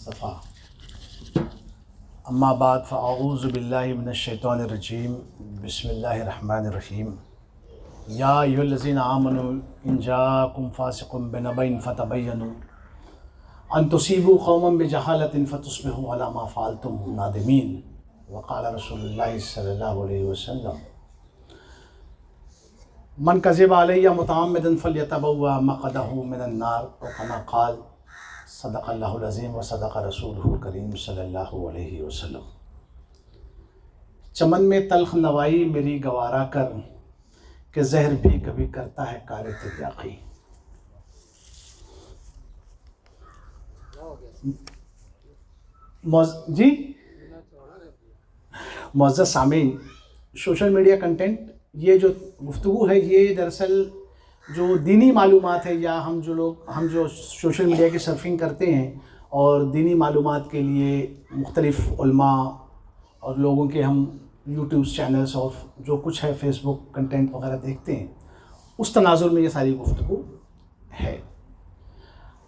मुस्तफ़ा। अम्मा बाद फ़अऊज़ु बिल्लाहि मिनश्शैतानिर्रजीम। बिस्मिल्लाहिर्रहमानिर्रहीम। या अय्युहल्लज़ीना आमनू इन जाअकुम फ़ासिक़ुम बिनबइन फ़तबय्यनू अन तुसीबू क़ौमन बिजहालतिन फ़तुस्बिहू अला मा फ़अलतुम नादिमीन। वक़ाल रसूलुल्लाहि सल्लल्लाहु अलैहि वसल्लम मन कज़िबा अलैया मुतअम्मिदन फ़ल्यतबव्वा मक़अदहू मिनन नार औ कमा क़ाल सदक़ल्लाहुल अज़ीम व सदक़ रसूलुहुल करीम सल्लल्लाहु अलैहि वसल्लम। चमन में तल्ख़ नवाई मेरी गवारा कर कि ज़हर भी कभी करता है कार तिर्याक़ी। जी मुअज़्ज़ज़ सामीन, सोशल मीडिया कंटेंट, ये जो गुफ्तगू है ये दरअसल जो दीनी मालूमात है, या हम जो सोशल मीडिया की सर्फिंग करते हैं और दीनी मालूमात के लिए मुख्तलिफ़ उलमा और लोगों के हम यूट्यूब चैनल्स और जो कुछ है फेसबुक कंटेंट वगैरह देखते हैं, उस तनाजुर में ये सारी गुफ्तगू है।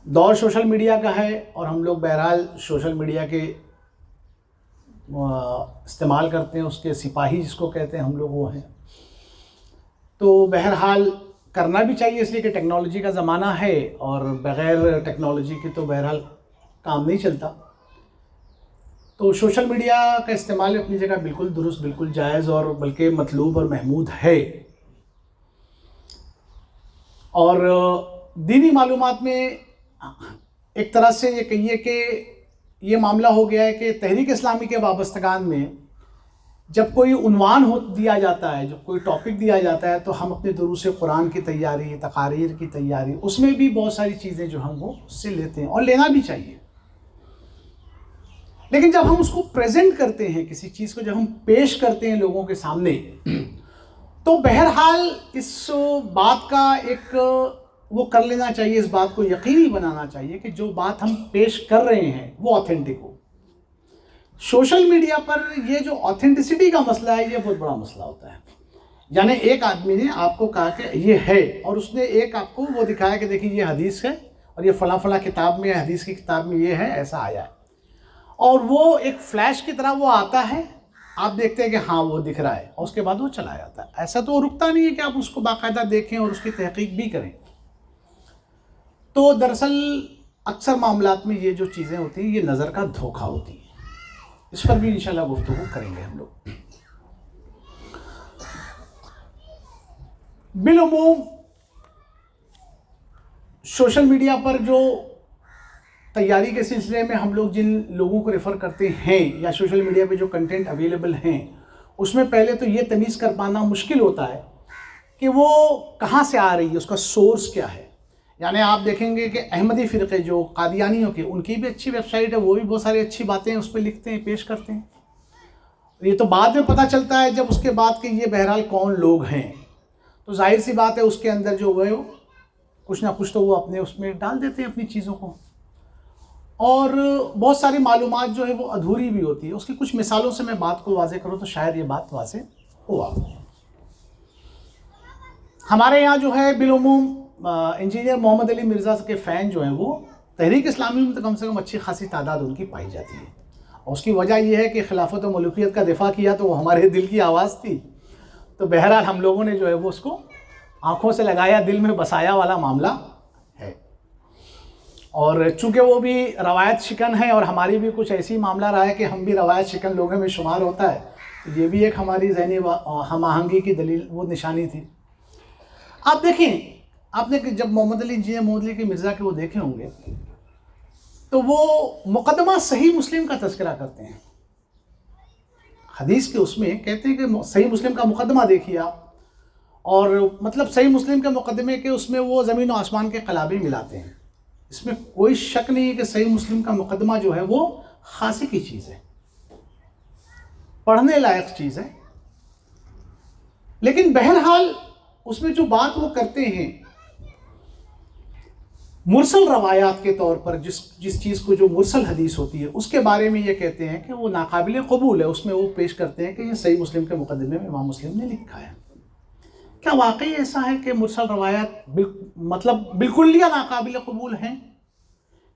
दौर सोशल मीडिया का है और हम लोग बहरहाल सोशल मीडिया के इस्तेमाल करते हैं, उसके सिपाही जिसको कहते हैं हम लोग वो हैं। तो बहरहाल करना भी चाहिए, इसलिए कि टेक्नोलॉजी का ज़माना है और बग़ैर टेक्नोलॉजी के तो बहरहाल काम नहीं चलता। तो सोशल मीडिया का इस्तेमाल अपनी जगह बिल्कुल दुरुस्त, बिल्कुल जायज़ और बल्कि मतलूब और महमूद है। और दीनी मालूमात में एक तरह से ये कहिए कि ये मामला हो गया है कि तहरीक इस्लामी के वाबस्तगान में जब कोई उन्वान दिया जाता है, जब कोई टॉपिक दिया जाता है, तो हम अपने दुरूस कुरान की तैयारी, तकारीर की तैयारी, उसमें भी बहुत सारी चीज़ें जो हम वो उससे लेते हैं और लेना भी चाहिए। लेकिन जब हम उसको प्रेजेंट करते हैं, किसी चीज़ को जब हम पेश करते हैं लोगों के सामने, तो बहरहाल इस बात का एक वो कर लेना चाहिए, इस बात को यकीनी बनाना चाहिए कि जो बात हम पेश कर रहे हैं वो ऑथेंटिक हो। सोशल मीडिया पर ये जो ऑथेंटिसिटी का मसला है, ये बहुत बड़ा मसला होता है। यानी एक आदमी ने आपको कहा कि ये है और उसने एक आपको वो दिखाया कि देखिए ये हदीस है और ये फ़लाँ फ़लाँ किताब में, हदीस की किताब में ये है, ऐसा आया है, और वो एक फ्लैश की तरह वो आता है, आप देखते हैं कि हाँ वो दिख रहा है और उसके बाद वो चला जाता है। ऐसा तो रुकता नहीं है कि आप उसको बाकायदा देखें और उसकी तहकीक भी करें। तो दरअसल अक्सर मामलात में ये जो चीज़ें होती हैं ये नज़र का धोखा होती है। इस पर भी इंशाल्लाह गुफ्तगू करेंगे हम लोग। बिलउमूम सोशल मीडिया पर जो तैयारी के सिलसिले में हम लोग जिन लोगों को रेफ़र करते हैं या सोशल मीडिया पे जो कंटेंट अवेलेबल हैं, उसमें पहले तो ये तमीज़ कर पाना मुश्किल होता है कि वो कहाँ से आ रही है, उसका सोर्स क्या है। यानी आप देखेंगे कि अहमदी फ़िरक़े जो कादियानियों के, उनकी भी अच्छी वेबसाइट है, वो भी बहुत सारी अच्छी बातें उस पर लिखते हैं, पेश करते हैं। ये तो बाद में पता चलता है जब उसके बाद कि ये बहरहाल कौन लोग हैं, तो जाहिर सी बात है उसके अंदर जो वो कुछ ना कुछ तो वो अपने उसमें डाल देते हैं अपनी चीज़ों को, और बहुत सारी मालूमात जो है वो अधूरी भी होती है। उसकी कुछ मिसालों से मैं बात को वाज़े करूँ तो शायद ये बात वाज़े हुआ। हमारे यहाँ जो है बिलउमूम इंजीनियर मोहम्मद अली मिर्ज़ा के फ़ैन जो हैं वो तहरीक इस्लामी में तो कम से कम अच्छी खासी तादाद उनकी पाई जाती है। और उसकी वजह यह है कि खिलाफत और मलूकियत का दिफा किया तो वो हमारे दिल की आवाज़ थी। तो बहरहाल हम लोगों ने जो है वो उसको आँखों से लगाया, दिल में बसाया वाला मामला है। और चूँकि वो भी रवायत शिकन है और हमारी भी कुछ ऐसी मामला रहा है कि हम भी रवायत शिकन लोगों में शुमार होता है, तो ये भी एक हमारी ज़हनी हम आहंगी की दलील, वो निशानी थी। आप देखें, आपने जब मोहम्मद अली के मिर्ज़ा के वो देखे होंगे तो वो मुकदमा सही मुस्लिम का तज़किरा करते हैं। हदीस के उसमें कहते हैं कि सही मुस्लिम का मुकदमा देखिए आप, और मतलब सही मुस्लिम के मुकदमे के उसमें वो ज़मीन और आसमान के कलाबे मिलाते हैं। इसमें कोई शक नहीं है कि सही मुस्लिम का मुकदमा जो है वो खासी की चीज़ है, पढ़ने लायक चीज़ है। लेकिन बहरहाल उसमें जो बात वो करते हैं मुरसल रवायात के तौर पर, जिस चीज़ को जो मुरसल हदीस होती है उसके बारे में ये कहते हैं कि वो नाकाबिल कबूल है। उसमें वो पेश करते हैं कि ये सही मुस्लिम के मुकदमे में इमाम मुस्लिम ने लिखा है। क्या वाकई ऐसा है कि मुरसल रवायात बिल्कुल या नाकाबिल कबूल हैं?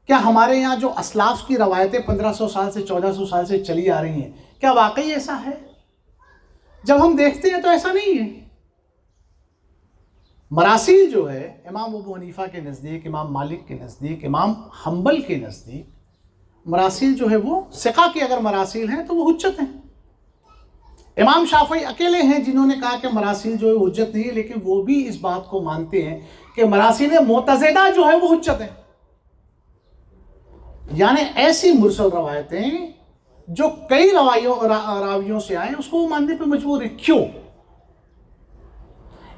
क्या हमारे यहाँ जो असलाफ की रवायतें 1500 साल से 1400 साल से चली आ रही हैं, क्या वाकई ऐसा है? जब हम देखते हैं तो ऐसा नहीं है। मरासील जो है इमाम अबू हनीफा के नज़दीक, इमाम मालिक के नज़दीक, इमाम हम्बल के नज़दीक, मरासील जो है वो सिका की अगर मरासील हैं तो वो हुज्जत हैं। इमाम शाफई अकेले हैं जिन्होंने कहा कि मरासील जो है हुज्जत नहीं है, लेकिन वो भी इस बात को मानते हैं कि मरासील मुतज़िदा जो है वो हुज्जत है। यानी ऐसी मुरसल रवायतें जो कई रावियों से आए उसको वो मानने पे मजबूर है। क्यों?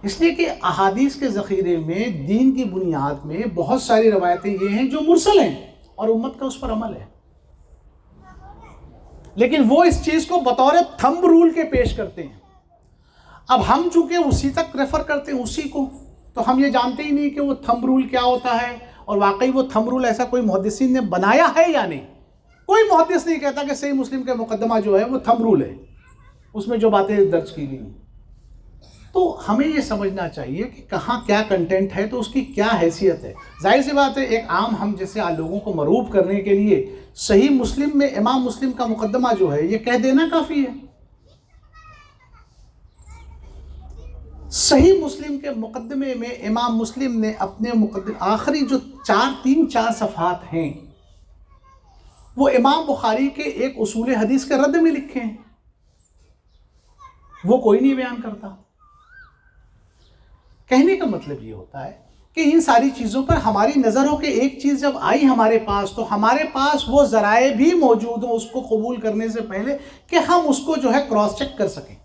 इसलिए कि अहादीस के ज़ख़ीरे में दीन की बुनियाद में बहुत सारी रवायतें ये हैं जो मुरसल हैं और उम्मत का उस पर अमल है, लेकिन वो इस चीज़ को बतौर थंब रूल के पेश करते हैं। अब हम चूंकि उसी तक रेफर करते हैं उसी को, तो हम ये जानते ही नहीं कि वो थंब रूल क्या होता है और वाकई वो थंब रूल ऐसा कोई मुहद्दिसीन ने बनाया है या नहीं। कोई मुहद्दिस नहीं कहता कि सही मुस्लिम का मुकद्दमा जो है वो थंब रूल है, उसमें जो बातें दर्ज की गई। तो हमें ये समझना चाहिए कि कहाँ क्या कंटेंट है तो उसकी क्या हैसियत है। जाहिर सी बात है, एक आम हम जैसे लोगों को मरूब करने के लिए सही मुस्लिम में इमाम मुस्लिम का मुकद्दमा जो है ये कह देना काफ़ी है। सही मुस्लिम के मुकद्दमे में इमाम मुस्लिम ने अपने मुकद्दमे आखिरी जो 3-4 सफ़हात हैं वो इमाम बुखारी के एक उसूल हदीस के रद्द में लिखे हैं, वो कोई नहीं बयान करता। कहने का मतलब ये होता है कि इन सारी चीज़ों पर हमारी नज़र हो कि एक चीज़ जब आई हमारे पास तो हमारे पास वो ज़राए भी मौजूद हों उसको कबूल करने से पहले कि हम उसको जो है क्रॉस चेक कर सकें।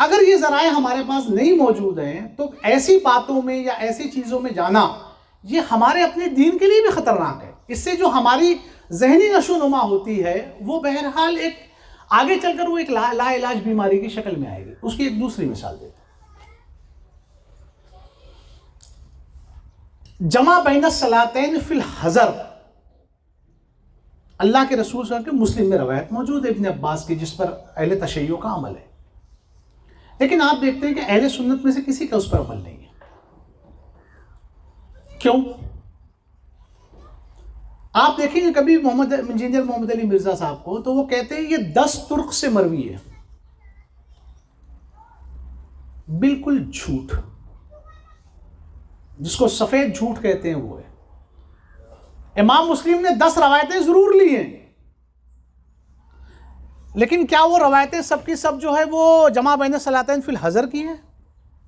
अगर ये ज़राए हमारे पास नहीं मौजूद हैं तो ऐसी बातों में या ऐसी चीज़ों में जाना ये हमारे अपने दीन के लिए भी ख़तरनाक है। इससे जो हमारी जहनी नशोनुमा होती है वो बहरहाल एक आगे चलकर वो एक लाइलाज बीमारी की शक्ल में आएगी। उसकी एक दूसरी मिसाल देते हैं। जमा बैन सलातैन फिल हज़र, अल्लाह के रसूल सल्लल्लाहु अलैहि वसल्लम के मुस्लिम में रवायत मौजूद है इब्न अब्बास की, जिस पर अहले तशय्युअ का अमल है। लेकिन आप देखते हैं कि अहले सुन्नत में से किसी का उस पर अमल नहीं है। क्यों? आप देखेंगे कभी इंजीनियर मोहम्मद अली मिर्जा साहब को तो वो कहते हैं ये 10 तुर्क से मरवी है। बिल्कुल झूठ, जिसको सफेद झूठ कहते हैं वो है। इमाम मुस्लिम ने 10 रवायतें जरूर ली हैं, लेकिन क्या वो रवायतें सबकी सब जो है वो जमा बैन सलातैन फिल हज़र की हैं?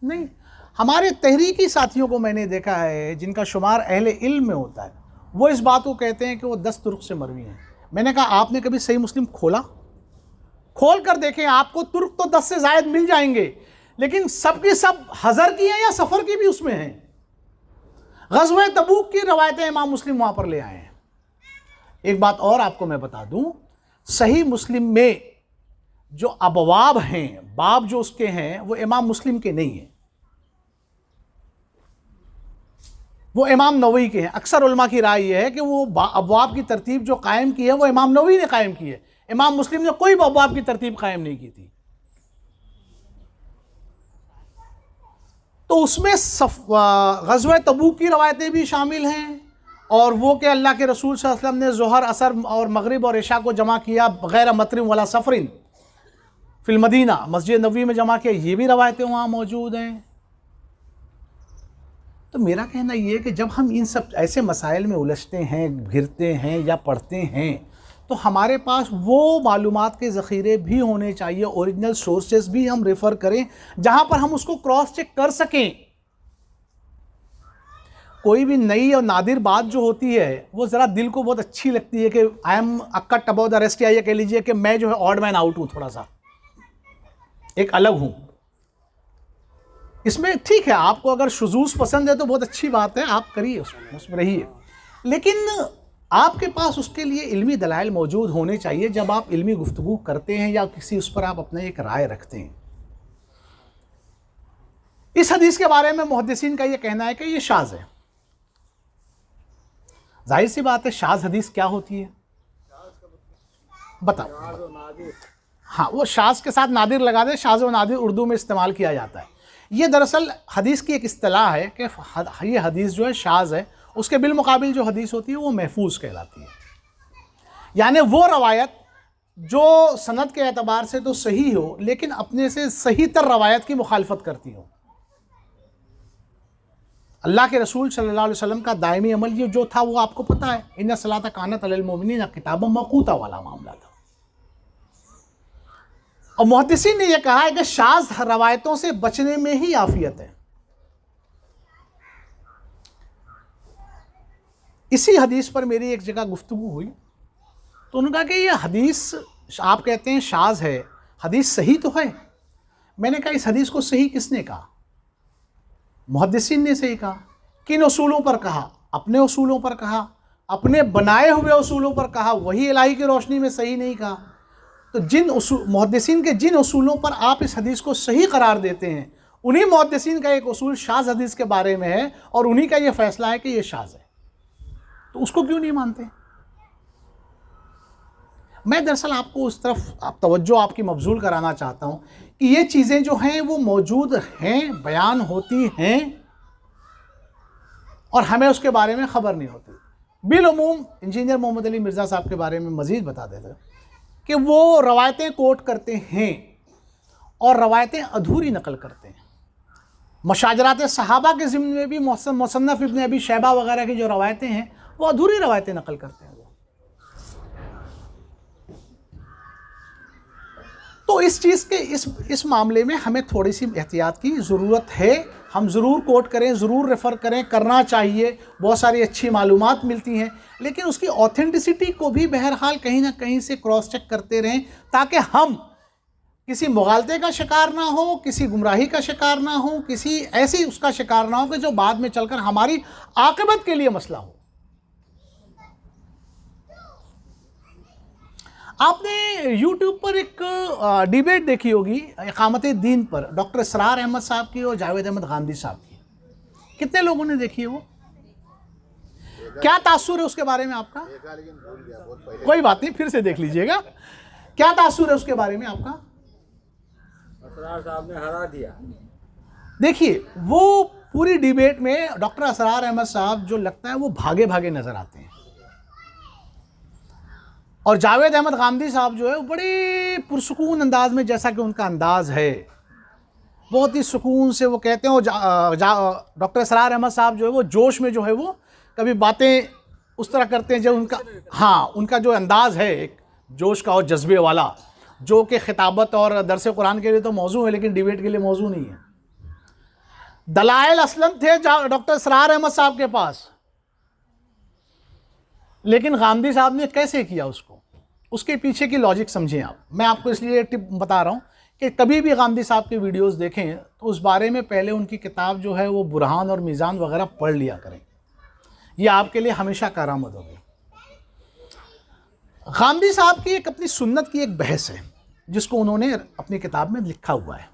नहीं। हमारे तहरीकी साथियों को मैंने देखा है जिनका शुमार अहले इल्म में होता है, वो इस बात को कहते हैं कि वो 10 तुर्क से मरवी हैं। मैंने कहा आपने कभी सही मुस्लिम खोला? खोल कर देखें, आपको तुर्क तो 10 से ज़ायद मिल जाएंगे, लेकिन सबकी सब हज़र की हैं या सफ़र की भी उसमें हैं। ग़ज़वे तबूक की रवायतें इमाम मुस्लिम वहाँ पर ले आए हैं। एक बात और आपको मैं बता दूँ, सही मुस्लिम में जो अबवाब हैं, बाब जो उसके हैं वो इमाम मुस्लिम के नहीं हैं, वो इमाम नववी के हैं। अक्सर उलमा की राय ये है कि वो अबवाब की तरतीब जो कायम की है वो इमाम नववी ने कायम की है, इमाम मुस्लिम ने कोई अबवाब की तरतीब कायम नहीं की थी। तो उसमें ग़ज़वे तबूक की रवायतें भी शामिल हैं, और वो कि अल्लाह के रसूल सल्लल्लाहु अलैहि वसल्लम ने ज़ोहर, असर और मगरिब और इशा को जमा किया गैर मतरिन वला सफ़रिन फिल मदीना, मस्जिद नबवी में जमा किया, ये भी रवायतें वहाँ मौजूद हैं। तो मेरा कहना ये है कि जब हम इन सब ऐसे मसाइल में उलझते हैं, घिरते हैं या पढ़ते हैं, तो हमारे पास वो मालूमात के ज़ख़ीरे भी होने चाहिए, ओरिजिनल सोर्सेज भी हम रेफ़र करें जहाँ पर हम उसको क्रॉस चेक कर सकें। कोई भी नई और नादिर बात जो होती है वो ज़रा दिल को बहुत अच्छी लगती है कि I am accurate about the rest, या ये कह लीजिए कि मैं जो है ऑड मैन आउट हूँ, थोड़ा सा एक अलग हूँ। इसमें ठीक है, आपको अगर शुज़ूज़ पसंद है तो बहुत अच्छी बात है, आप करिए, उसमें रहिए, लेकिन आपके पास उसके लिए इल्मी दलाइल मौजूद होने चाहिए जब आप इल्मी गुफ्तगू करते हैं या किसी उस पर आप अपना एक राय रखते हैं। इस हदीस के बारे में मुहद्दिसीन का ये कहना है कि ये शाज़ है। जाहिर सी बात है, शाज़ हदीस क्या होती है बताओ? हाँ, वो शाज़ के साथ नादिर लगा दे, शाज़ व नादिर उर्दू में इस्तेमाल किया जाता है। ये दरअसल हदीस की एक इस्तिलाह है कि ये हदीस जो है शाज़ है, उसके बिलमुकाबिल जो हदीस होती है वो महफूज कहलाती है। यानी वो रवायत जो सनद के एतबार से तो सही हो लेकिन अपने से सही तर रवायत की मुखालफत करती हो। अल्लाह के रसूल सल्लल्लाहु अलैहि वसल्लम का दायमी अमल ये जो था वो आपको पता है, इन्ना सलाता कानत अलल मोमिनीन किताबम मौक़ूता वाला मामला था। और मुहद्दिसीन ने यह कहा है कि शाज़ रवायतों से बचने में ही आफियत है। इसी हदीस पर मेरी एक जगह गुफ्तगू हुई तो उन्होंने कहा कि ये हदीस आप कहते हैं शाज़ है, हदीस सही तो है। मैंने कहा इस हदीस को सही किसने कहा? मुहद्दिसीन ने सही कहा। किन उसूलों पर कहा? अपने उसूलों पर कहा, अपने बनाए हुए उसूलों पर कहा, वही इलाही की रोशनी में सही नहीं कहा। तो जिन मुहद्दिसीन के जिन उसूलों पर आप इस हदीस को सही करार देते हैं उन्हीं मुहद्दिसीन का एक उसूल शाज़ हदीस के बारे में है और उन्हीं का ये फैसला है कि ये शाज़ है, तो उसको क्यों नहीं मानते? मैं दरअसल आपको उस तरफ तवज्जो आपकी मबजूल कराना चाहता हूँ कि ये चीज़ें जो हैं वो मौजूद हैं, बयान होती हैं और हमें उसके बारे में ख़बर नहीं होती। बिलउमूम इंजीनियर मोहम्मद अली मिर्ज़ा साहब के बारे में मज़ीद बता देते कि वो रवायतें कोट करते हैं और रवायतें अधूरी नकल करते हैं। मशाजरात सहाबा के ज़िम्न में भी मुसन्नफ़ इब्न अबी शैबा वगैरह की जो रवायतें हैं वो अधूरी रवायतें नकल करते हैं। तो इस चीज़ के इस मामले में हमें थोड़ी सी एहतियात की ज़रूरत है। हम ज़रूर कोट करें, ज़रूर रेफ़र करें, करना चाहिए, बहुत सारी अच्छी मालूमात मिलती हैं, लेकिन उसकी ऑथेंटिसिटी को भी बहरहाल कहीं ना कहीं से क्रॉस चेक करते रहें ताकि हम किसी मुगालते का शिकार ना हो, किसी गुमराही का शिकार ना हो, किसी ऐसी उसका शिकार ना हो कि जो बाद में चलकर हमारी आक़िबत के लिए मसला हो। आपने YouTube पर एक डिबेट देखी होगी इकामत दीन पर, डॉक्टर इसरार अहमद साहब की और जावेद अहमद गांधी साहब की। कितने लोगों ने देखी है वो? क्या तासुर है उसके बारे में आपका? कोई बात नहीं, फिर से देख लीजिएगा। क्या तासुर है उसके बारे में आपका? इसरार साहब ने हरा दिया। देखिए, वो पूरी डिबेट में डॉक्टर इसरार अहमद साहब जो लगता है वो भागे भागे नजर आते हैं और जावेद अहमद गांधी साहब जो है वो बड़े पुरसुकून अंदाज में, जैसा कि उनका अंदाज़ है, बहुत ही सुकून से वो कहते हैं। डॉक्टर इसरार अहमद साहब जो है वो जोश में जो है वो कभी बातें उस तरह करते हैं जो उनका जो अंदाज़ है एक जोश का और जज्बे वाला, जो कि खिताबत और दरस कुरान के लिए तो मौजू है लेकिन डिबेट के लिए मौजू नहीं है। दलाइल असलन थे डॉक्टर इसरार अहमद साहब के पास, लेकिन गांधी साहब ने कैसे किया उसके पीछे की लॉजिक समझें आप। मैं आपको इसलिए टिप बता रहा हूँ कि कभी भी गांधी साहब की वीडियोस देखें तो उस बारे में पहले उनकी किताब जो है वो बुरहान और मीज़ान वगैरह पढ़ लिया करें। ये आपके लिए हमेशा कारआमद होगी। गांधी साहब की एक अपनी सुन्नत की एक बहस है जिसको उन्होंने अपनी किताब में लिखा हुआ है।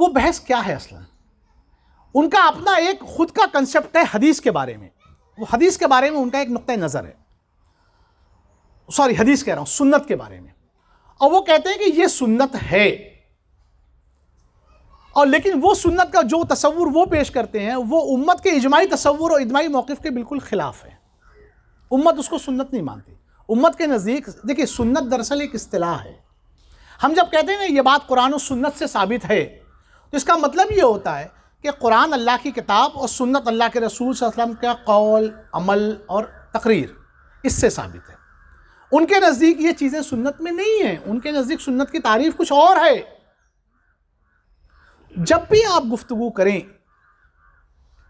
वो बहस क्या है? असलन उनका अपना एक खुद का कंसेप्ट है हदीस के बारे में। वो हदीस के बारे में उनका एक नुक्ता नज़र है, सॉरी हदीस कह रहा हूं, सुन्नत के बारे में। और वो कहते हैं कि ये सुन्नत है, और लेकिन वो सुन्नत का जो तसव्वुर वो पेश करते हैं वो उम्मत के इजमाई तसव्वुर और इजमाई मौक़िफ़ के बिल्कुल ख़िलाफ़ है। उम्मत उसको सुन्नत नहीं मानती। उम्मत के नज़दीक देखिए सुन्नत दरअसल एक इस्तिलाह है। हम जब कहते हैं ना ये बात कुरान और सुन्नत से साबित है तो इसका मतलब ये होता है कि कुरान अल्लाह की किताब और सुन्नत अल्लाह के रसूल सल्लल्लाहु अलैहि वसल्लम का कौल, अमल और तकरीर, इससे साबित है। उनके नज़दीक ये चीज़ें सुन्नत में नहीं हैं। उनके नज़दीक सुन्नत की तारीफ़ कुछ और है। जब भी आप गुफ्तगू करें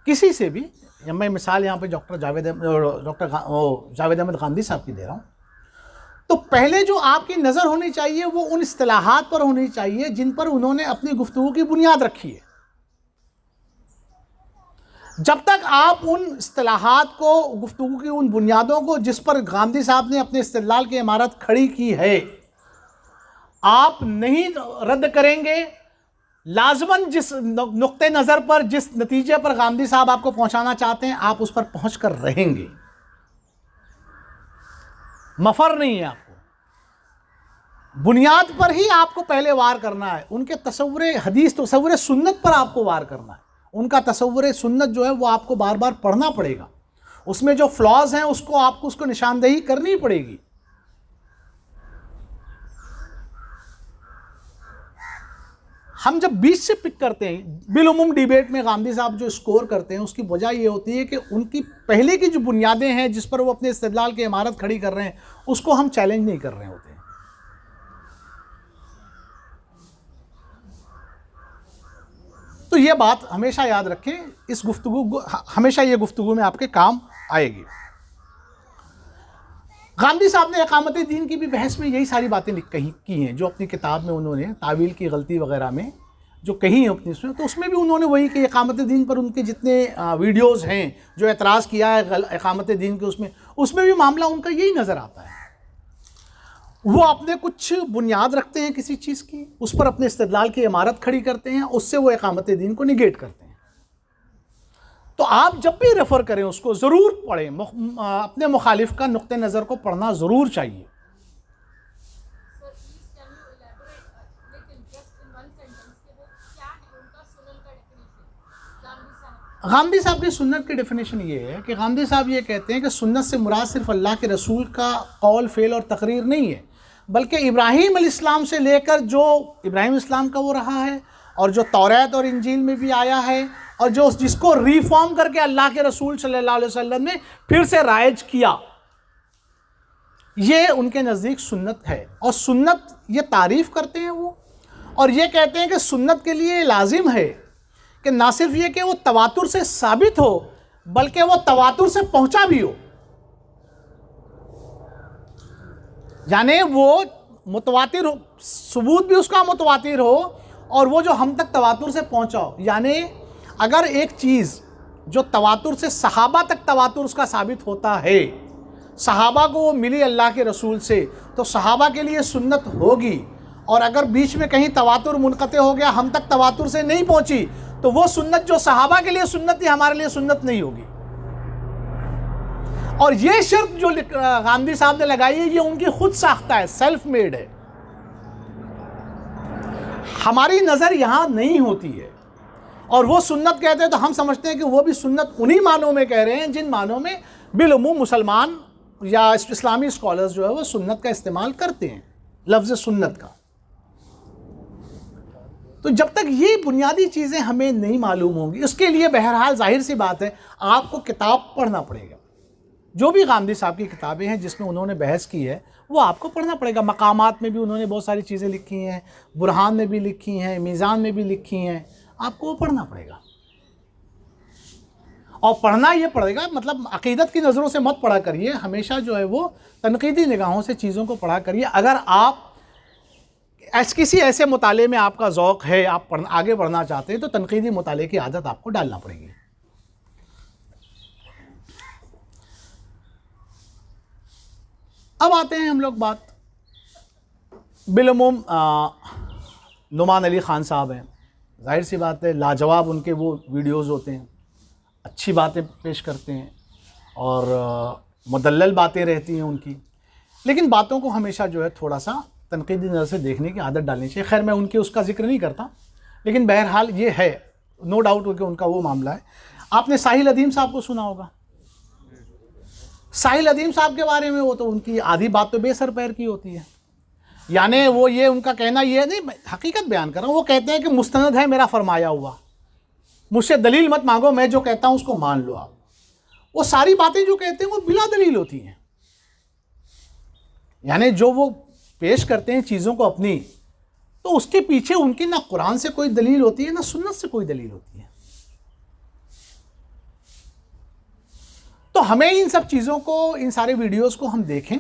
किसी से भी, जब मैं मिसाल यहाँ पे डॉक्टर जावेद अहमद गांधी साहब की दे रहा हूँ, तो पहले जो आपकी नज़र होनी चाहिए वो उन इस्तिलाहात पर होनी चाहिए जिन पर उन्होंने अपनी गुफ्तगू की बुनियाद रखी है। जब तक आप उन इस्तिलाहात को, गुफ्तगू की उन बुनियादों को जिस पर गांधी साहब ने अपने इस्तिदलाल की इमारत खड़ी की है आप नहीं रद्द करेंगे, लाजमन जिस नुक्ते नज़र पर, जिस नतीजे पर गांधी साहब आपको पहुंचाना चाहते हैं आप उस पर पहुंच कर रहेंगे। मफर नहीं है आपको, बुनियाद पर ही आपको पहले वार करना है। उनके तसव्वुर हदीस, तसव्वुर सुन्नत पर आपको वार करना है। उनका तसव्वुर सुन्नत जो है वो आपको बार बार पढ़ना पड़ेगा, उसमें जो फ्लॉज हैं उसको आपको उसको निशानदेही करनी पड़ेगी। हम जब बीच से पिक करते हैं, बिलउमूम डिबेट में गांधी साहब जो स्कोर करते हैं उसकी वजह ये होती है कि उनकी पहले की जो बुनियादें हैं जिस पर वो अपने इस्तेदलाल की इमारत खड़ी कर रहे हैं उसको हम चैलेंज नहीं कर रहे होते हैं। तो ये बात हमेशा याद रखें, इस गुफ्तगू हमेशा ये गुफ्तगू में आपके काम आएगी। गांधी साहब ने इकामत दीन की भी बहस में यही सारी बातें की हैं जो अपनी किताब में उन्होंने तावील की गलती वगैरह में जो कही हैं अपनी उसमें, तो उसमें भी उन्होंने वही कि इकामत दीन पर उनके जितने वीडियोज़ हैं जो एतराज़ किया है इकामत दीन के उसमें भी मामला उनका यही नज़र आता है। वो अपने कुछ बुनियाद रखते हैं किसी चीज़ की, उस पर अपने इस्तेदलाल की इमारत खड़ी करते हैं, उससे वो इकामत दीन को निगेट करते हैं। तो आप जब भी रेफ़र करें उसको ज़रूर पढ़ें, अपने मुखालिफ का नुक्ते नज़र को पढ़ना ज़रूर चाहिए। गांधी साहब की सुन्नत की डेफिनेशन ये है कि गांधी साहब ये कहते हैं कि सुन्नत से मुराद सिर्फ अल्लाह के रसूल का कौल, फ़ेल और तकरीर नहीं है, बल्कि इब्राहीम अलैहिस्सलाम से लेकर जो इब्राहीम इस्लाम का वो रहा है और जो तौरात और इंजील में भी आया है और जो जिसको रिफॉर्म करके अल्लाह के रसूल सल्लल्लाहु अलैहि वसल्लम ने फिर से राइज किया, ये उनके नज़दीक सुन्नत है। और सुन्नत ये तारीफ़ करते हैं वो, और ये कहते हैं कि सुन्नत के लिए लाजिम है कि ना सिर्फ ये कि वो तवातुर से साबित हो बल्कि वो तवातुर से पहुंचा भी हो, यानी वो मुतवातिर हो, सबूत भी उसका मुतवातिर हो और वो जो हम तक तवातुर से पहुंचा हो। यानी अगर एक चीज़ जो तवातुर से सहाबा तक तवातुर उसका साबित होता है, सहाबा को वो मिली अल्लाह के रसूल से, तो सहाबा के लिए सुन्नत होगी। और अगर बीच में कहीं तवातुर मुनक़ते हो गया, हम तक तवातुर से नहीं पहुंची, तो वो सुन्नत जो सहाबा के लिए सुन्नत थी हमारे लिए सुन्नत नहीं होगी। और ये शर्त जो गांधी साहब ने लगाई है ये उनकी खुद साख्ता है, सेल्फ मेड है, हमारी नज़र यहाँ नहीं होती है। और वो सुन्नत कहते हैं तो हम समझते हैं कि वो भी सुन्नत उन्हीं मानों में कह रहे हैं जिन मानों में बिलउमूम मुसलमान या इस्लामी स्कॉलर्स जो है वो सुन्नत का इस्तेमाल करते हैं, लफ्ज़ सुन्नत का। तो जब तक ये बुनियादी चीज़ें हमें नहीं मालूम होंगी, उसके लिए बहरहाल जाहिर सी बात है आपको किताब पढ़ना पड़ेगा। जो भी गांधी साहब की किताबें हैं जिसमें उन्होंने बहस की है वो आपको पढ़ना पड़ेगा। मकामात में भी उन्होंने बहुत सारी चीज़ें लिखी हैं, बुरहान में भी लिखी हैं, मीज़ान में भी लिखी हैं, आपको वो पढ़ना पड़ेगा। और पढ़ना ये पड़ेगा, मतलब अक़ीदत की नज़रों से मत पढ़ा करिए, हमेशा जो है वो तनक़ीदी निगाहों से चीज़ों को पढ़ा करिए। अगर आप किसी ऐसे मुताले में आपका ज़ौक़ है, आप आगे बढ़ना चाहते हैं, तो तनक़ीदी मुताले की आदत आपको डालना पड़ेगी। अब आते हैं हम लोग बात बिलउमूम नुमान अली ख़ान साहब हैं, जाहिर सी बात है लाजवाब उनके वो वीडियोज़ होते हैं, अच्छी बातें पेश करते हैं और मुदल्लल बातें रहती हैं उनकी, लेकिन बातों को हमेशा जो है थोड़ा सा तनक़ीदी नज़र से देखने की आदत डालनी चाहिए। खैर मैं उनके उसका जिक्र नहीं करता, लेकिन बहरहाल ये है, नो डाउट कि उनका वो मामला है। आपने साहिल अदीम साहब को सुना होगा। साहिल अदीम साहब के बारे में वो तो उनकी आधी बात तो बेसर पैर की होती है, यानी वो ये उनका कहना ये नहीं, मैं हकीकत बयान कर रहा हूँ, वो कहते हैं कि मुस्तनद है मेरा फरमाया हुआ, मुझसे दलील मत मांगो, मैं जो कहता हूँ उसको मान लो आप। वो सारी बातें जो कहते हैं वो बिला दलील होती हैं, यानी जो वो पेश करते हैं चीज़ों को अपनी, तो उसके पीछे उनकी ना कुरान से कोई दलील होती है ना सुन्नत से कोई दलील होती है। तो हमें इन सब चीज़ों को, इन सारे वीडियोस को हम देखें,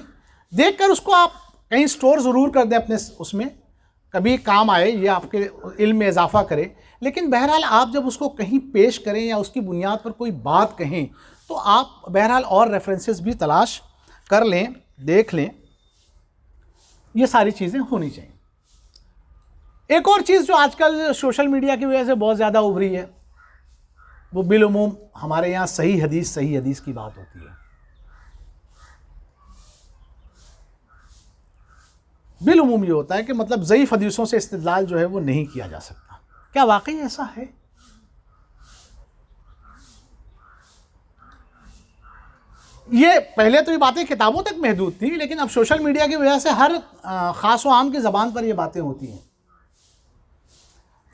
देखकर उसको आप कहीं स्टोर ज़रूर कर दें अपने उसमें, कभी काम आए, ये आपके इल्म में इजाफा करे। लेकिन बहरहाल आप जब उसको कहीं पेश करें या उसकी बुनियाद पर कोई बात कहें तो आप बहरहाल और रेफरेंसेस भी तलाश कर लें, देख लें, ये सारी चीज़ें होनी चाहिए। एक और चीज़ जो आजकल सोशल मीडिया की वजह से बहुत ज़्यादा उभरी है, वो बिलउमूम हमारे यहाँ सही हदीस की बात होती है। बिलउमूम ये होता है कि मतलब ज़ईफ़ हदीसों से इस्तिदलाल जो है वो नहीं किया जा सकता। क्या वाकई ऐसा है? ये पहले तो ये बातें किताबों तक महदूद थी, लेकिन अब सोशल मीडिया की वजह से हर ख़ास व आम की ज़बान पर ये बातें होती हैं।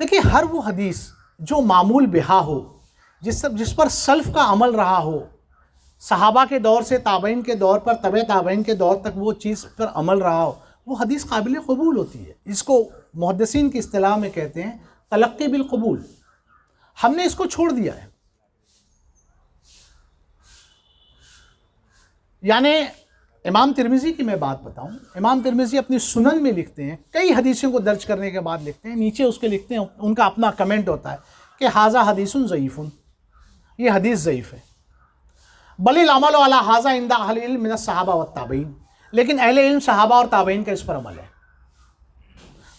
देखिए, हर वो हदीस जो मामूल बिहा हो, जिस पर सल्फ़ का अमल रहा हो, सहाबा के दौर से ताबईन के दौर पर, तबे ताबईन के दौर तक वो चीज़ पर अमल रहा हो, वो हदीस काबिल कबूल होती है। इसको मुहद्दिसीन की इस्तिलाह में कहते हैं तलक्की बिल कबूल। हमने इसको छोड़ दिया है। यानी इमाम तिरमिज़ी की मैं बात बताऊं, इमाम तिरमिज़ी अपनी सुनन में लिखते हैं, कई हदीसों को दर्ज करने के बाद लिखते हैं, नीचे उसके लिखते हैं, उनका अपना कमेंट होता है कि हाजा हदीसुन ज़ईफ़ुन, ये हदीस ज़ईफ़ है। बलिल अमल अला हाजा इंदा अहल इल्म मिन सहाबा व ताबईन, लेकिन अहले इल्म सहाबा और ताबईन का इस पर अमल है।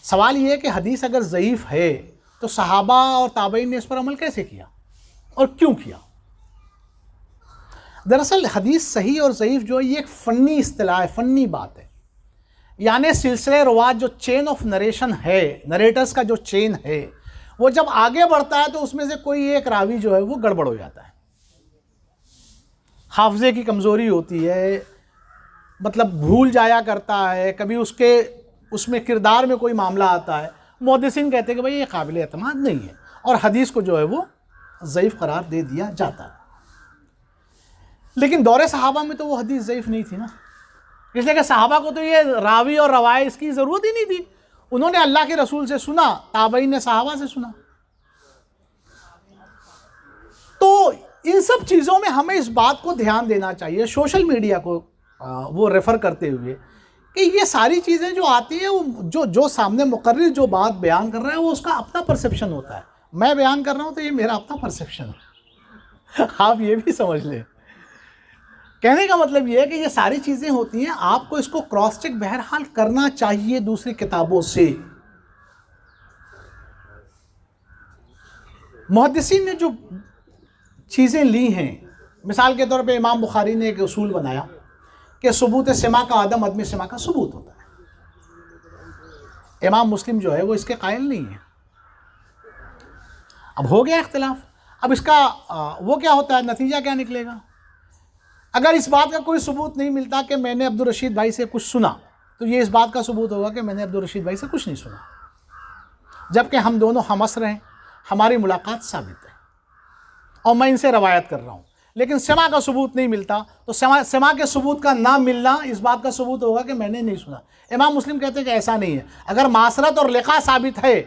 सवाल ये है कि हदीस अगर ज़ईफ़ है तो सहाबा और ताबईन ने इस पर अमल कैसे किया और क्यों किया? दरअसल हदीस सही और ज़ईफ़ जो है ये एक फ़न्नी इस्तिलाह है, फ़न्नी बात है। यानी सिलसिले रवाज जो चेन ऑफ नरेशन है, नरेटर्स का जो चेन है, वो जब आगे बढ़ता है तो उसमें से कोई एक रावी जो है वो गड़बड़ हो जाता है, हाफ़ज़े की कमज़ोरी होती है, मतलब भूल जाया करता है, कभी उसमें किरदार में कोई मामला आता है। मुहद्दिसीन कहते हैं कि भाई ये काबिल एतमाद नहीं है, और हदीस को जो है वो ज़ईफ़ करार दे दिया जाता है। लेकिन दौरे सहाबा में तो वो हदीस ज़ईफ़ नहीं थी ना, इसलिए कि सहाबा को तो ये रावी और रवाए इसकी ज़रूरत ही नहीं थी। उन्होंने अल्लाह के रसूल से सुना, ताबईन ने सहाबा से सुना। तो इन सब चीज़ों में हमें इस बात को ध्यान देना चाहिए, सोशल मीडिया को वो रेफ़र करते हुए, कि ये सारी चीज़ें जो आती हैं वो जो सामने मुकर्रिर जो बात बयान कर रहा है वो उसका अपना परसेप्शन होता है। मैं बयान कर रहा हूँ तो ये मेरा अपना परसेप्शन है, आप ये भी समझ लें। कहने का मतलब ये है कि ये सारी चीज़ें होती हैं, आपको इसको क्रॉस चेक बहरहाल करना चाहिए दूसरी किताबों से। मुहद्दिसीन ने जो चीज़ें ली हैं, मिसाल के तौर पे इमाम बुखारी ने एक उसूल बनाया कि सबूत सिमा का आदम आदमी सिमा का सबूत होता है। इमाम मुस्लिम जो है वो इसके कायल नहीं है। अब हो गया इख्तिलाफ, अब इसका वो क्या होता है, नतीजा क्या निकलेगा? अगर इस बात का कोई सबूत नहीं मिलता कि मैंने अब्दुल रशीद भाई से कुछ सुना, तो ये इस बात का सबूत होगा कि मैंने अब्दुल रशीद भाई से कुछ नहीं सुना, जबकि हम दोनों हमअस्र हैं, हमारी मुलाकात साबित है और मैं इनसे रवायत कर रहा हूँ। लेकिन सिमा का सबूत नहीं मिलता, तो सिमा के सबूत का ना मिलना इस बात का सबूत होगा कि मैंने नहीं सुना। इमाम मुस्लिम कहते हैं कि ऐसा नहीं है। अगर मासरत और लिक़ा साबित है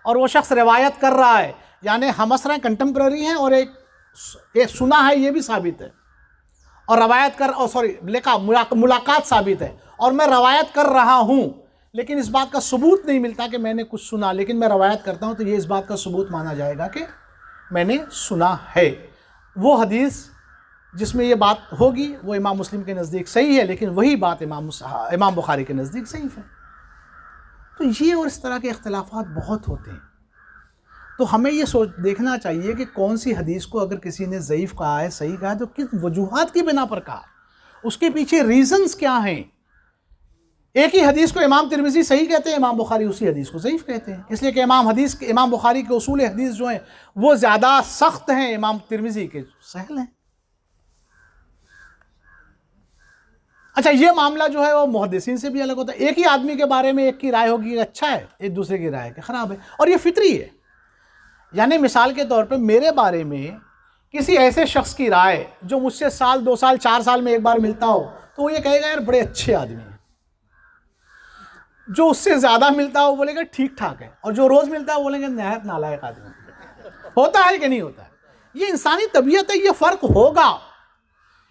और वो शख्स रवायत कर रहा है, यानी हमअस्र कंटेम्प्रेरी हैं, और एक सुना है ये भी साबित है, और रवायत लिक़ा मुलाकात साबित है, और मैं रवायत कर रहा हूँ, लेकिन इस बात का सबूत नहीं मिलता कि मैंने कुछ सुना, लेकिन मैं रवायत करता हूँ, तो ये इस बात का सबूत माना जाएगा कि मैंने सुना है। वो हदीस जिसमें ये बात होगी वो इमाम मुस्लिम के नज़दीक सही है, लेकिन वही बात इमाम बुखारी के नज़दीक सही है। तो ये और इस तरह के इख्तिलाफ़ात बहुत होते हैं। तो हमें ये देखना चाहिए कि कौन सी हदीस को अगर किसी ने ज़ईफ़ कहा है, सही कहा है, तो किस वजूहात की बिना पर कहा, उसके पीछे रीज़न्स क्या हैं। एक ही हदीस को इमाम तिरमिज़ी सही कहते हैं, इमाम बुखारी उसी हदीस को ज़ईफ़ कहते हैं, इसलिए कि इमाम बुखारी के उसूल हदीस जो हैं वो ज़्यादा सख्त हैं, इमाम तिरमिज़ी के सहल हैं। अच्छा, ये मामला जो है वो मुहद्दिसीन से भी अलग होता है। एक ही आदमी के बारे में एक की राय होगी अच्छा है, एक दूसरे की राय ख़राब है, और ये फितरी है। यानी मिसाल के तौर पे मेरे बारे में किसी ऐसे शख्स की राय जो मुझसे साल 2 साल 4 साल में एक बार मिलता हो, तो वो ये कहेगा यार बड़े अच्छे आदमी हैं। जो उससे ज़्यादा मिलता हो वो बोलेगा ठीक ठाक है, और जो रोज़ मिलता है वो बोलेंगे नहायत नालायक आदमी। होता है कि नहीं होता है? ये इंसानी तबीयत है, ये फ़र्क होगा।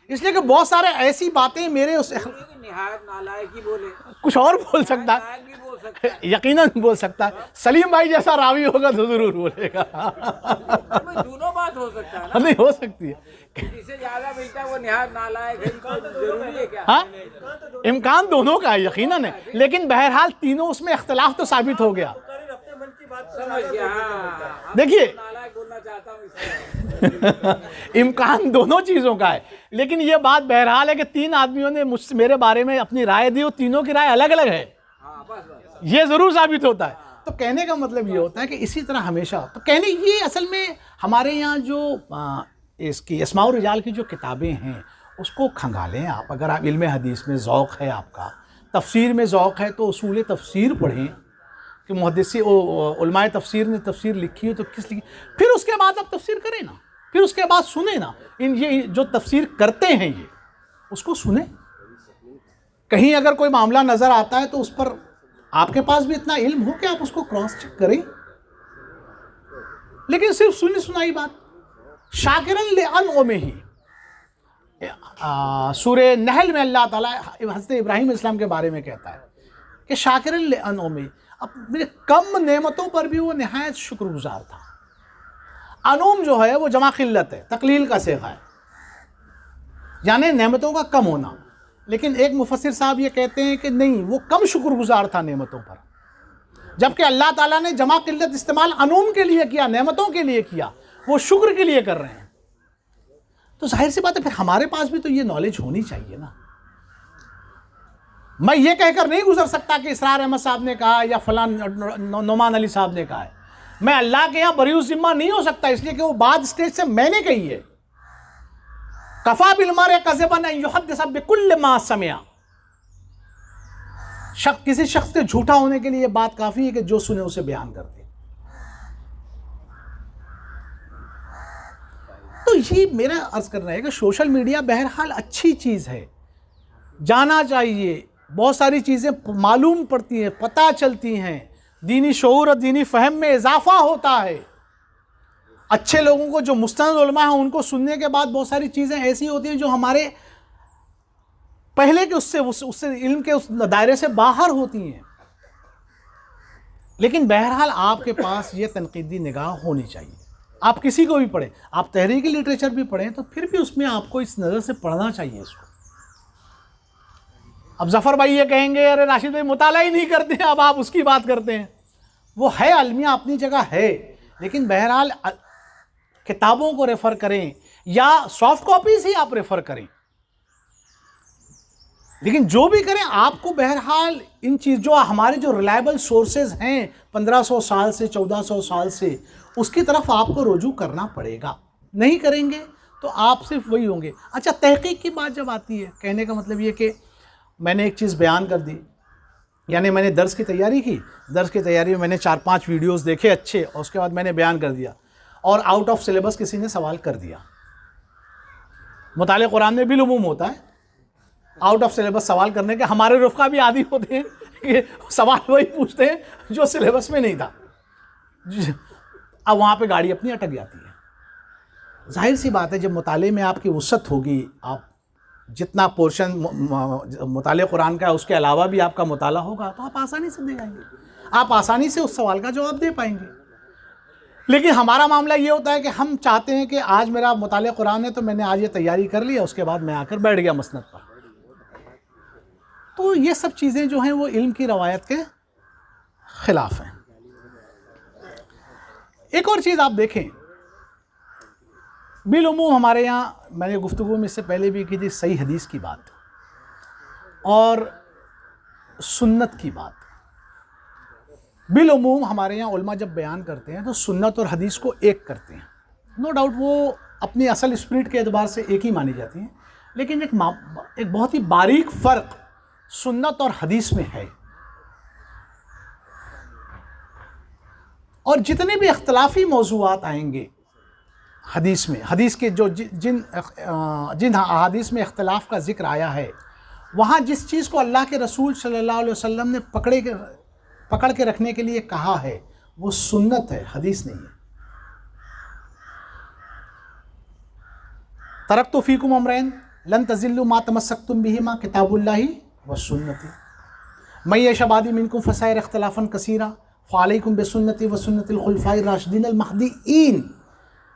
इसलिए कि बहुत सारे ऐसी बातें मेरे उस निहायत नालायक ही बोले, कुछ और बोल सकता है, यकीनन बोल सकता है। सलीम भाई जैसा रावी होगा तो ज़रूर बोलेगा। दोनों बात हो सकता है ना? नहीं हो सकती है, जिसे ज़्यादा मिलता है वो निहायत नालायक है, जरूरी है क्या? हाँ, इम्कान दोनों का है, यकीनन है, लेकिन बहरहाल तीनों उसमें इख्तिलाफ तो साबित हो गया। समझ गया। देखिए, नालायक बोलना चाहता हूँ इम्कान दोनों चीज़ों का है, लेकिन ये बात बहरहाल है कि 3 आदमियों ने मुझसे मेरे बारे में अपनी राय दी और तीनों की राय अलग अलग है। ये ज़रूर साबित होता है। तो कहने का मतलब ये होता है कि इसी तरह हमेशा, तो कहने ये असल में हमारे यहाँ जो इसकी अस्माउर रिजाल की जो किताबें हैं उसको खंगालें आप। अगर आप इल्म हदीस में ज़ौक़ है आपका, तफसीर में ज़ौक़ है, तो उसूल तफसीर पढ़ें कि मुहद्दिसी उलमाए तफसीर ने तफसीर लिखी है तो किस लिखी, फिर उसके बाद आप तफसीर करें ना, फिर उसके बाद सुने ना। ये जो तफसीर करते हैं ये उसको सुने। कहीं अगर कोई मामला नज़र आता है तो उस पर आपके पास भी इतना इल्म हो कि आप उसको क्रॉस चेक करें, लेकिन सिर्फ सुनी सुनाई बात। शाकिरन लिअनउमिही ही सूरह नहल में अल्लाह ताला हज़रत इब्राहीम इस्लाम के बारे में कहता है कि शाकिरन लिअनउमिही, अपने कम नेमतों पर भी वो नहायत शुक्रगुजार था। अनूम जो है वो जमा खिल्लत है, तकलील का सेगा है, यानी नेमतों का कम होना। लेकिन एक मुफस्सिर साहब ये कहते हैं कि नहीं, वो कम शुक्रगुजार था नेमतों पर, जबकि अल्लाह ताला ने जमा किल्लत इस्तेमाल अनूम के लिए किया, नेमतों के लिए किया, वो शुक्र के लिए कर रहे हैं। तो जाहिर सी बात है फिर हमारे पास भी तो ये नॉलेज होनी चाहिए ना। मैं ये कहकर नहीं गुजर सकता कि इसरार अहमद साहब ने कहा या फलां नोमान अली साहब ने कहा है। मैं अल्लाह के यहाँ बरीउज़ ज़िम्मा नहीं हो सकता, इसलिए कि वो बात स्टेज से मैंने कही है। कफ़ा बिल मर्इ कज़िबन अन युहद्दिस बिकुल्लि मा समिअ, किसी शख्स के झूठा होने के लिए ये बात काफ़ी है कि जो सुने उसे बयान कर दे। तो ये मेरा अर्ज़ करना है कि सोशल मीडिया बहरहाल अच्छी चीज़ है, जाना चाहिए, बहुत सारी चीज़ें मालूम पड़ती हैं, पता चलती हैं, दीनी शऊर और दीनी फ़हम में इजाफ़ा होता है। अच्छे लोगों को जो मुस्तनद उलमा हैं उनको सुनने के बाद बहुत सारी चीज़ें ऐसी होती हैं जो हमारे पहले के उससे इल्म के उस दायरे से बाहर होती हैं। लेकिन बहरहाल आपके पास ये तनकीदी निगाह होनी चाहिए। आप किसी को भी पढ़ें, आप तहरीकी लिटरेचर भी पढ़ें, तो फिर भी उसमें आपको इस नज़र से पढ़ना चाहिए इसको। अब ज़फ़र भाई ये कहेंगे अरे राशिद भाई मुताला ही नहीं करते हैं, अब आप उसकी बात करते हैं। वो है, अलमिया अपनी जगह है, लेकिन बहरहाल किताबों को रेफ़र करें या सॉफ्ट कॉपीज़ ही आप रेफ़र करें, लेकिन जो भी करें आपको बहरहाल इन चीज़ जो हमारे जो रिलायबल सोर्सेज हैं 1500 साल से 1400 साल से, उसकी तरफ आपको रुजू करना पड़ेगा। नहीं करेंगे तो आप सिर्फ वही होंगे। अच्छा, तहकीक की बात जब आती है, कहने का मतलब ये कि मैंने एक चीज़ बयान कर दी, यानी मैंने दर्स की तैयारी की, दर्स की तैयारी में मैंने 4-5 वीडियोस देखे अच्छे, और उसके बाद मैंने बयान कर दिया, और आउट ऑफ सिलेबस किसी ने सवाल कर दिया। मुताले कुरान में बिलुमूम होता है आउट ऑफ सिलेबस सवाल करने के। हमारे रुफ़क़ा भी आदी होते हैं कि सवाल वही पूछते हैं जो सिलेबस में नहीं था। अब वहाँ पे गाड़ी अपनी अटक जाती है। जाहिर सी बात है, जब मुताले में आपकी वुसअत होगी, आप जितना पोर्शन मुताले कुरान का है उसके अलावा भी आपका मुताला होगा, तो आप आसानी से दे जाएंगे, आप आसानी से उस सवाल का जवाब दे पाएंगे। लेकिन हमारा मामला ये होता है कि हम चाहते हैं कि आज मेरा मुताले कुरान है तो मैंने आज ये तैयारी कर ली, उसके बाद मैं आकर बैठ गया मसनद पर। तो ये सब चीज़ें जो हैं वो इल्म की रवायत के ख़िलाफ़ हैं। एक और चीज़ आप देखें, बिलुमूम हमारे यहाँ, मैंने गुफ्तगू में इससे पहले भी की थी, सही हदीस की बात और सुन्नत की बात। बिलुमूम हमारे यहाँ उलमा जब बयान करते हैं तो सुन्नत और हदीस को एक करते हैं। नो डाउट वो अपनी असल स्पिरिट के एतबार से एक ही मानी जाती हैं, लेकिन एक बहुत ही बारीक फ़र्क सुन्नत और हदीस में है। और जितने भी इख्तलाफी मौज़ूआत आएंगे हदीस में, हदीस के जो जिन अहादीस में इख्तलाफ का ज़िक्र आया है, वहाँ जिस चीज़ को अल्लाह के रसूल सल्लल्लाहु अलैहि वसल्लम ने पकड़ के रखने के लिए कहा है, वो सुन्नत है, हदीस नहीं है। तरक्तु फ़ीकुम अमरैन लन तज़िल्लु मा तमस्सक्तुम बिहिमा किताबुल्लाहि व सुन्नती मैं यशबादी मिनकुम फ़सायर इख्तिलाफ़न कसीरा फ़अलैकुम बिसुन्नती व सुन्नतिल खुलफ़ाए राशिदीन अल महदीईन।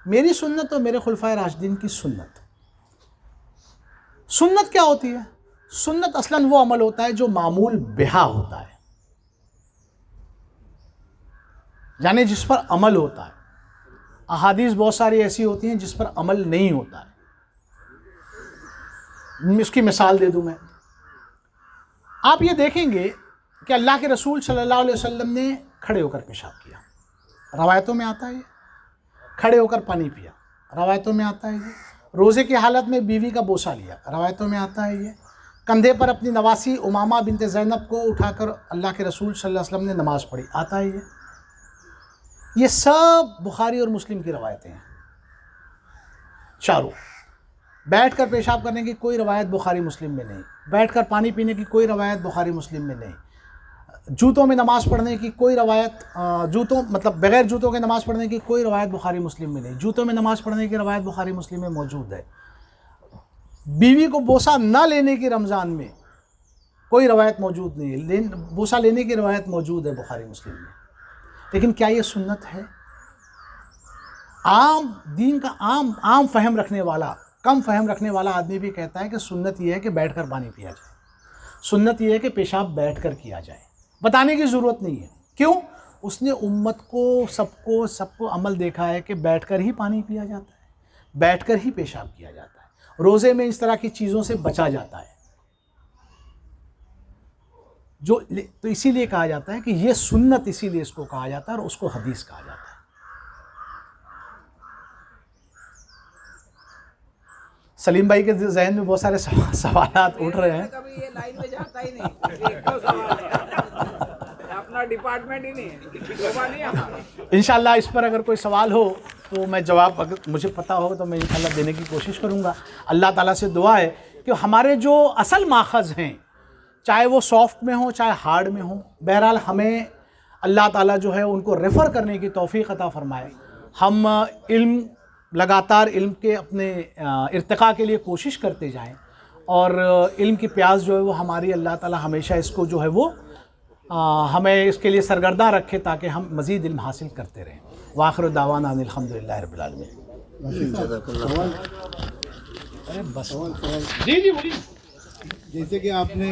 मेरी सुन्नत और मेरे खुलफ़ाए राशिदीन की सुन्नत। सुन्नत क्या होती है? सुन्नत असलन वो अमल होता है जो मामूल बिहा होता है, यानी जिस पर अमल होता है। अहादीस बहुत सारी ऐसी होती हैं जिस पर अमल नहीं होता है। इसकी मिसाल दे दूं मैं, आप ये देखेंगे कि अल्लाह के रसूल सल्लल्लाहु अलैहि वसल्लम ने खड़े होकर पेशाब किया, रवायतों में आता है ये। खड़े होकर पानी पिया, रवायतों में आता है ये। रोज़े की हालत में बीवी का बोसा लिया, रवायतों में आता है ये। कंधे पर अपनी नवासी उमामा बिनते ज़ैनब को उठाकर अल्लाह के रसूल सल्लल्लाहु अलैहि वसल्लम ने नमाज़ पढ़ी, आता है ये सब बुखारी और मुस्लिम की रवायतें हैं चारों। बैठ कर पेशाब करने की कोई रवायत बुखारी मुस्लिम में नहीं, बैठ कर पानी पीने की कोई रवायत बुखारी मुस्लिम में नहीं, जूतों में नमाज़ पढ़ने की कोई रवायत, जूतों मतलब बग़ैर जूतों के नमाज़ पढ़ने की कोई रवायत बुखारी मुस्लिम में नहीं, जूतों में नमाज़ पढ़ने की रवायत बुखारी मुस्लिम में मौजूद है। बीवी को बोसा ना लेने की रमज़ान में कोई रवायत मौजूद नहीं है, बोसा लेने की रवायत मौजूद है बुखारी मुस्लिम में। लेकिन क्या ये सुन्नत है? आम दीन का आम फ़हम रखने वाला, कम फ़हम रखने वाला आदमी भी कहता है कि सुन्नत ये है कि बैठ कर पानी पिया जाए, सुन्नत ये है कि पेशाब बैठ कर किया जाए। बताने की ज़रूरत नहीं है, क्यों? उसने उम्मत को सबको अमल देखा है कि बैठकर ही पानी पिया जाता है, बैठकर ही पेशाब किया जाता है, रोज़े में इस तरह की चीज़ों से बचा जाता है। तो इसीलिए कहा जाता है कि ये सुन्नत, इसीलिए इसको कहा जाता है और उसको हदीस कहा जाता है। सलीम भाई के जहन में बहुत सारे सवालात उठ रहे हैं। कभी ये लाइन में जाता ही नहीं, एक तो सवाल है, अपना डिपार्टमेंट ही नहीं है। इंशाल्लाह इस पर अगर कोई सवाल हो तो मैं जवाब, अगर मुझे पता होगा तो मैं इंशाल्लाह देने की कोशिश करूँगा। अल्लाह ताला से दुआ है कि हमारे जो असल माखज़ हैं, चाहे वो सॉफ्ट में हो चाहे हार्ड में हो, बहरहाल हमें अल्लाह ताला जो है उनको रेफ़र करने की तौफ़ीक़ अता फ़रमाए। हम इल्म, लगातार इल्म के अपने इर्तिक़ा के लिए कोशिश करते जाएं और इल्म की प्यास जो है वो हमारी, अल्लाह ताला हमेशा इसको जो है वो हमें इसके लिए सरगर्दा रखे ताकि हम मज़ीद इल्म हासिल करते रहें। वाखिर दावाना अनिल हम्दुलिल्लाहि रब्बिल आलमीन। जी बोलिए। जैसे कि आपने